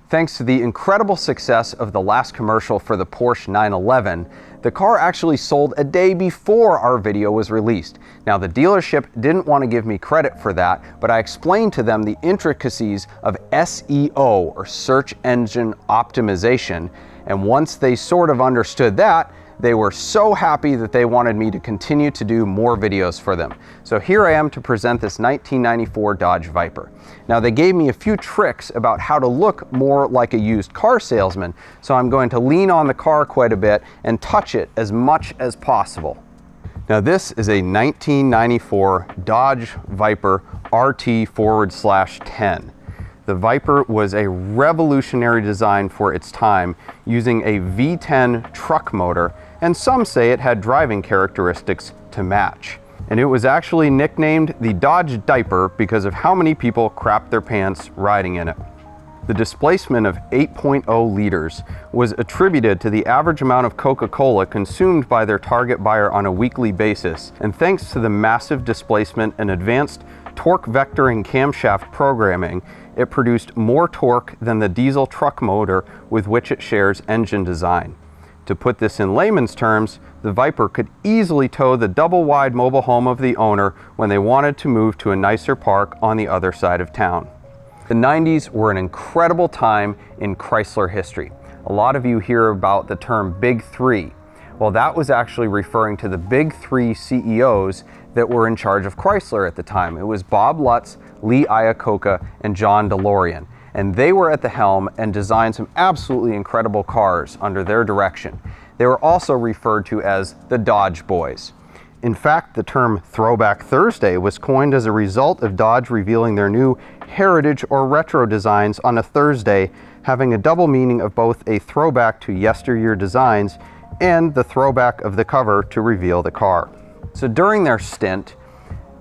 Thanks to the incredible success of the last commercial for the Porsche 911, the car actually sold a day before our video was released. Now, the dealership didn't want to give me credit for that, but I explained to them the intricacies of SEO, or search engine optimization, and once they sort of understood that, they were so happy that they wanted me to continue to do more videos for them. So here I am to present this 1994 Dodge Viper. Now, they gave me a few tricks about how to look more like a used car salesman, so I'm going to lean on the car quite a bit and touch it as much as possible. Now, this is a 1994 Dodge Viper RT/10. The Viper was a revolutionary design for its time, using a V10 truck motor, and some say it had driving characteristics to match. And it was actually nicknamed the Dodge Diaper because of how many people crapped their pants riding in it. The displacement of 8.0 liters was attributed to the average amount of Coca-Cola consumed by their target buyer on a weekly basis, and thanks to the massive displacement and advanced torque vectoring camshaft programming, it produced more torque than the diesel truck motor with which it shares engine design. To put this in layman's terms, the Viper could easily tow the double-wide mobile home of the owner when they wanted to move to a nicer park on the other side of town. The 90s were an incredible time in Chrysler history. A lot of you hear about the term Big Three. Well, that was actually referring to the Big Three CEOs that were in charge of Chrysler at the time. It was Bob Lutz, Lee Iacocca, and John DeLorean. And they were at the helm and designed some absolutely incredible cars under their direction. They were also referred to as the Dodge Boys. In fact, the term Throwback Thursday was coined as a result of Dodge revealing their new heritage or retro designs on a Thursday, having a double meaning of both a throwback to yesteryear designs and the throwback of the cover to reveal the car. So during their stint,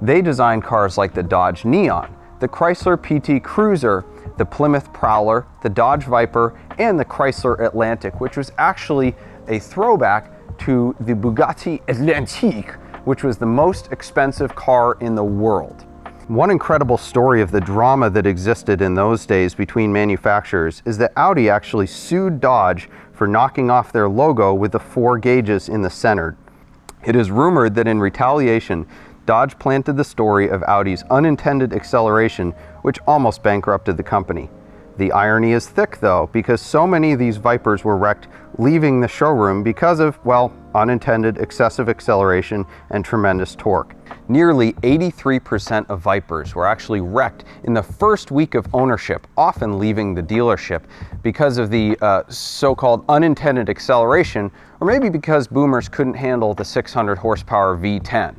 they designed cars like the Dodge Neon, the Chrysler PT Cruiser, the Plymouth Prowler, the Dodge Viper, and the Chrysler Atlantic, which was actually a throwback to the Bugatti Atlantique, which was the most expensive car in the world. One incredible story of the drama that existed in those days between manufacturers is that Audi actually sued Dodge for knocking off their logo with the 4 gauges in the center. It is rumored that in retaliation, Dodge planted the story of Audi's unintended acceleration, which almost bankrupted the company. The irony is thick, though, because so many of these Vipers were wrecked leaving the showroom because of, well, unintended excessive acceleration and tremendous torque. Nearly 83% of Vipers were actually wrecked in the first week of ownership, often leaving the dealership because of the so-called unintended acceleration, or maybe because boomers couldn't handle the 600 horsepower V10.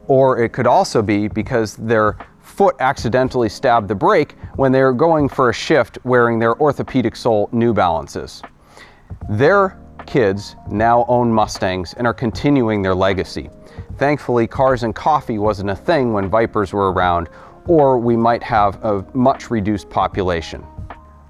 Or it could also be because their foot accidentally stabbed the brake when they were going for a shift wearing their orthopedic sole New Balances. Their kids now own Mustangs and are continuing their legacy. Thankfully, cars and coffee wasn't a thing when Vipers were around, or we might have a much reduced population.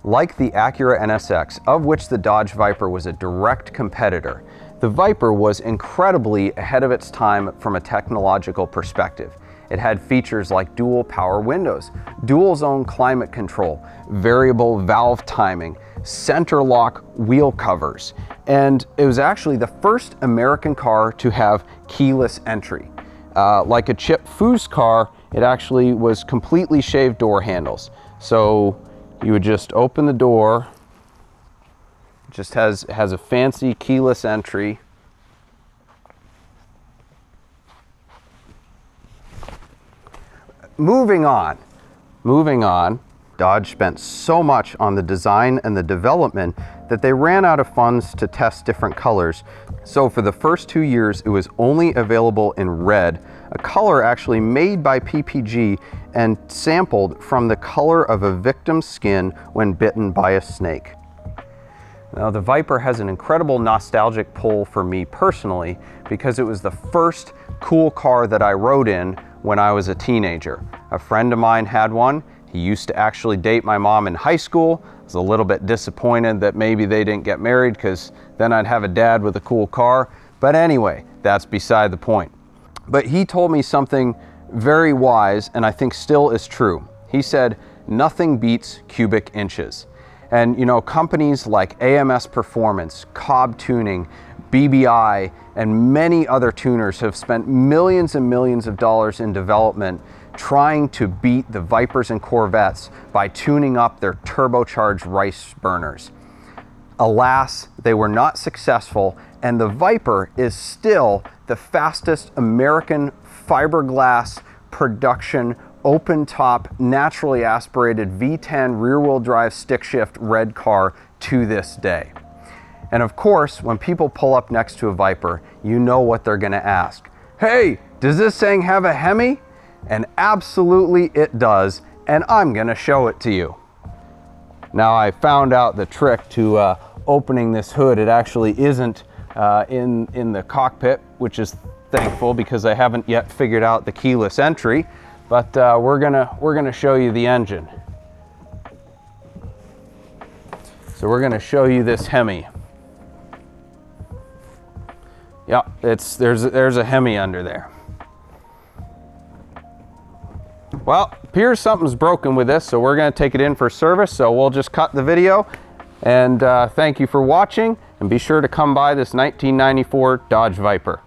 Like the Acura NSX, of which the Dodge Viper was a direct competitor, the Viper was incredibly ahead of its time from a technological perspective. It had features like dual power windows, dual zone climate control, variable valve timing, center lock wheel covers, and it was actually the first American car to have keyless entry. Like a Chip Foose car, it actually was completely shaved door handles. So you would just open the door, it just has a fancy keyless entry. Moving on, Dodge spent so much on the design and the development that they ran out of funds to test different colors. So for the first 2 years, it was only available in red, a color actually made by PPG and sampled from the color of a victim's skin when bitten by a snake. Now, the Viper has an incredible nostalgic pull for me personally because it was the first cool car that I rode in when I was a teenager. A friend of mine had one. He used to actually date my mom in high school. I was a little bit disappointed that maybe they didn't get married because then I'd have a dad with a cool car. But anyway, that's beside the point. But he told me something very wise and I think still is true. He said, nothing beats cubic inches. And you know, companies like AMS Performance, Cobb Tuning, BBI, and many other tuners have spent millions and millions of dollars in development trying to beat the Vipers and Corvettes by tuning up their turbocharged rice burners. Alas, they were not successful, and the Viper is still the fastest American fiberglass production open top naturally aspirated V10 rear wheel drive stick shift red car to this day. And of course, when people pull up next to a Viper, you know what they're going to ask. Hey, does this thing have a Hemi? And absolutely it does, and I'm going to show it to you. Now, I found out the trick to opening this hood. It actually isn't in the cockpit, which is thankful because I haven't yet figured out the keyless entry. But we're gonna show you the engine. So we're gonna show you this Hemi. Yeah, there's a Hemi under there. Well, appears something's broken with this, so we're gonna take it in for service. So we'll just cut the video, and thank you for watching, and be sure to come by this 1994 Dodge Viper.